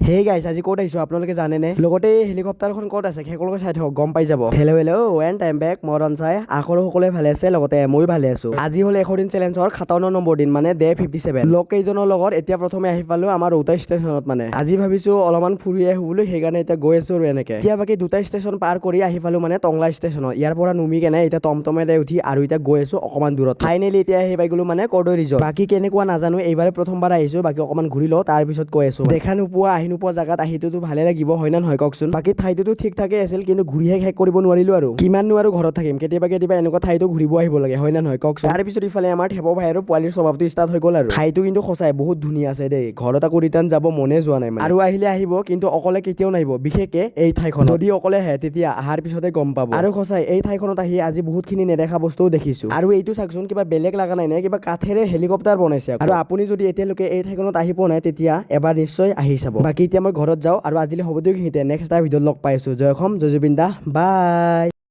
হেই গাইছ, আজি ক'ত আহিছো আপোনালোকে জানেনে? লগতে হেলিকপ্টাৰখন ক'ত আছে সকলোকে চাই থাকক, গম পাই যাব। হেল্ল' ৱেন টাইম বেক, মই ৰনচাই। আশা সকলোৱে ভালে আছে, লগতে ময়ো ভালে আছো। আজি হ'ল 100 দিন চেলেঞ্জৰ 57 নম্বৰ দিন, মানে ডে 57। লগ কেইজনৰ লগত এতিয়া প্ৰথমে আহি পালো আমাৰ ৰোটা ষ্টেচনত। মানে আজি ভাবিছো অলপমান ফুৰি আহো বুলি, সেইকাৰণে এতিয়া গৈ আছো আৰু এনেকে। এতিয়া বাকী দুটা ষ্টেচন পাৰ কৰি আহি পালো মানে টংলা ষ্টেচনত। ইয়াৰ পৰা নুমি কেনে এতিয়া টমটমেৰে উঠি আৰু এতিয়া গৈ আছো অকমান দূৰত। ফাইনেলি এতিয়া আহি পাই গলো মানে কৰ্দৈ ৰিজৰ্ট। বাকী কেনেকুৱা নাজানো, এইবাৰে প্ৰথমবাৰ আহিছো। বাকী অকমান ঘূৰি লওঁ, তাৰ পিছত কৈ আছো। দেখা নোপোৱা আহি নোপোৱা জাগাত আহিতো ভালে লাগিব, হয় না নহয় কওকচোন? বাকী ঠাইটোতো ঠিক ঠাকে আছিল, কিন্তু ঘূৰিহে শেষ কৰিব নোৱাৰিলো আৰু। কিমাননো আৰু ঘৰত থাকিম, কেতিয়াবা এনেকুৱা ঠাইতো ঘূৰিব আহিব লাগে, হয় না নহয় কওকচোন? তাৰ পিছত ইফালে আমাৰ থেপ ভাই আৰু পোৱালিৰ স্বভাৱটো ষ্টাৰ্ট হৈ গ'ল আৰু। ঠাইটো কিন্তু সঁচাই বহুত ধুনীয়া আছে দেই। ঘৰত আকৌ ৰিটাৰ্ণ যাব মনে যোৱা নাই মানে। আৰু আহিলে আহিব, কিন্তু অকলে কেতিয়াও নাহিব, বিশেষকে এই ঠাইখন। যদি অকলে আহে তেতিয়া আহাৰ পিছতে গম পাব। আৰু সঁচাই এই ঠাইখনত আহি আজি বহুতখিনি নেদেখা বস্তুও দেখিছো। আৰু এইটো চাওকচোন, কিবা বেলেগ লগা নাই নে? কিবা কাঠেৰে হেলিকপ্টাৰ বনাইছে। আৰু আপুনি যদি এতিয়ালৈকে এই ঠাইখনত আহি পোৱা নাই, তেতিয়া এবাৰ নিশ্চয় আহি চাব। বাকী এতিয়া মই ঘৰত যাওঁ, আৰু আজিলৈ হ'ব দিয়ক। নেক্সট এটা ভিডিঅ'ত লগ পাইছো। জয় অসম, জয় জুবিন দা, বাই।